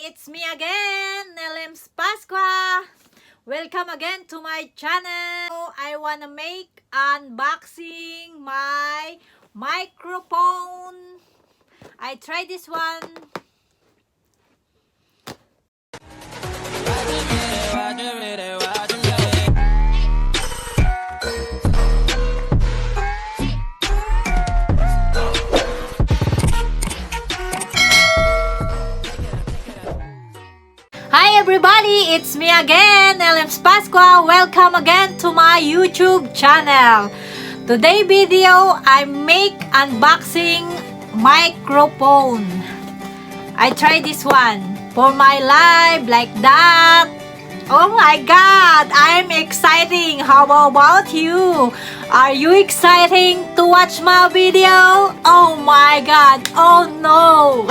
It's me again, Nelems Pasqua. Welcome again to my channel. I wanna make unboxing my microphone. I tried this one. Hi everybody, it's me again, Nelems Pasqua. Welcome again to my YouTube channel. Today video, I make unboxing microphone. I tried this one for my live like that. Oh my god, I'm exciting. How about you? Are you exciting to watch my video? Oh my god, oh no.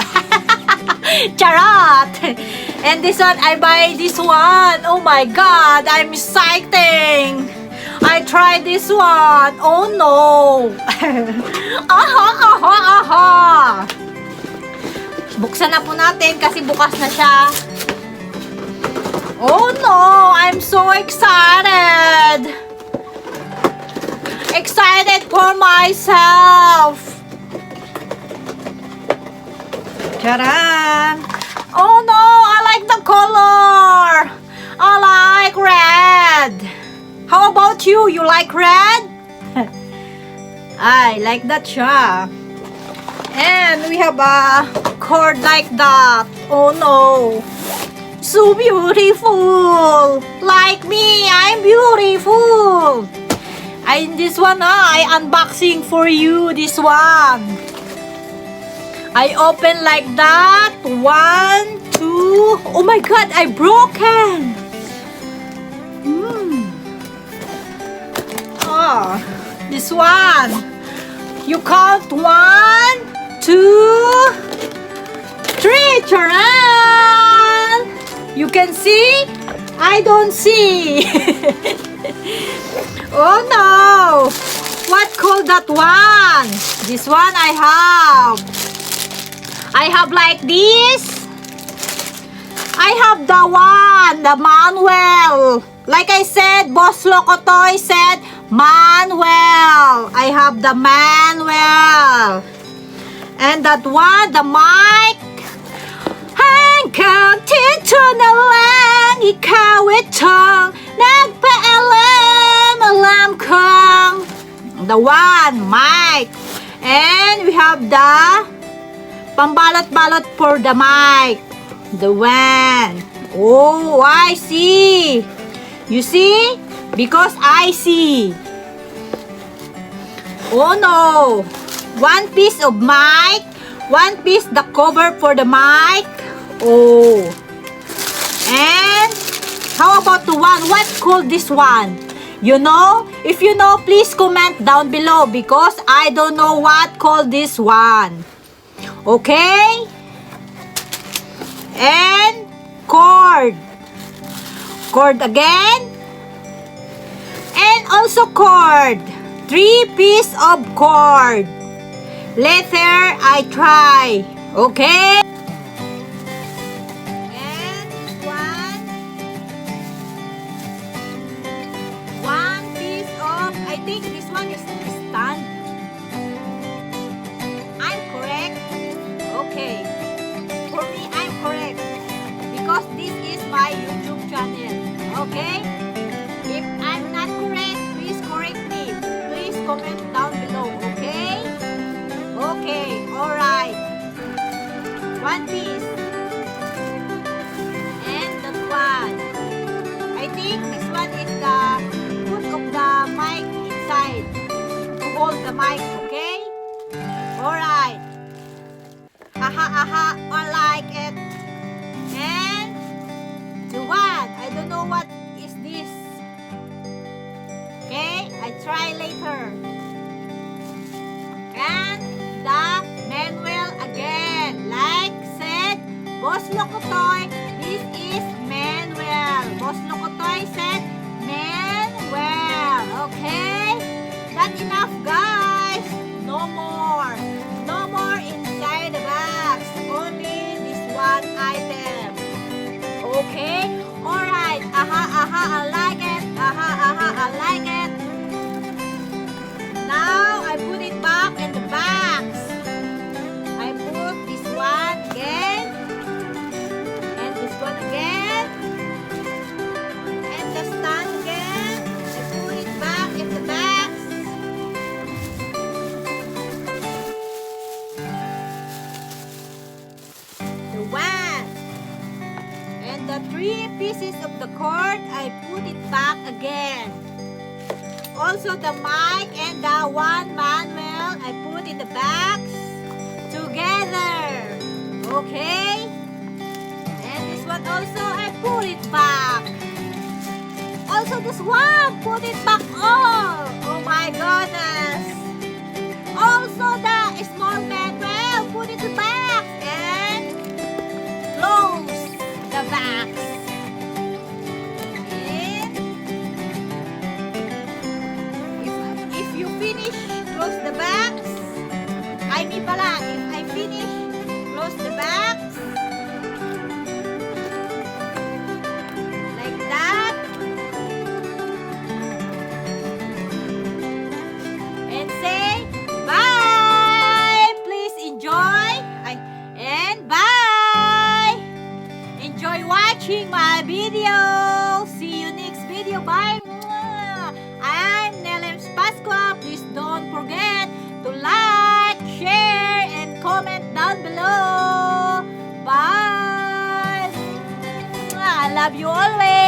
Charot! And this one, I buy this one. Oh my god, I'm exciting. I tried this one. Oh no. Aha, aha, aha. Buksan na po natin kasi bukas na siya. Oh no, I'm so excited. Excited for myself. Charan. Oh no, I like the color. I like red. How about you? You like red? I like that siya. And we have a cord like that. Oh no. So beautiful. Like me, I'm beautiful. And this one, I unboxing for you. This one. I open like that. 1, 2. Oh my god, I broken. Oh, this one. You count 1, 2, 3. Charan. You can see? I don't see. Oh no. What called that one? This one I have. I have like this. I have the one, the manual. Like I said, Boss Lokotoy said, manual. I have the manual. And that one, the mic. Hanggang dito na lang, ikaw itong nagpaalam kong. The one, mic. And we have the pambalot-balot for the mic. The one. Oh, I see. You see? Because I see. Oh no. One piece of mic. One piece the cover for the mic. Oh. And how about the one? What called this one? You know? If you know, please comment down below because I don't know what called this one. Okay? And cord. Cord again. And also cord. 3 piece of cord. Later, I try. Okay? And one piece of, I think this one is stand. I'm correct. Okay. For me, I'm correct. Because this is my YouTube channel. Okay? If I'm not correct, please correct me. Please comment down below. Okay? Okay. Alright. One piece. And that one. I think this one is the foot of the mic inside. To hold the mic. Okay? Alright. Aha, aha, I like it. And the one, I don't know what is this. Okay, I try later. And the manual again. Like said, Boss Lokotoy, this is manual. Boss Lokotoy said manual. Okay? That's enough, guys. No more. No more inside the box. Only this one item. Okay? Alright. I like it. I like it. Now, I put it back in the box. I put this one again. And this one again. And the stand again. I put it back in the box. The one. And the 3 pieces of the cord, I put it back again. Also the mic and the one manual, I put in the box together. Okay? And this one also, I put it back. Also this one, put it back all. Oh my goodness. Also the small manual, put it back. And close the box. If you finish, close the box. If I finish, close the box. Like that. And say, bye! Please enjoy. And bye! Enjoy watching my video. See you next video. Bye! I'm Nelems Pasqua. Please don't forget to like, share, and comment down below. Bye! I love you always.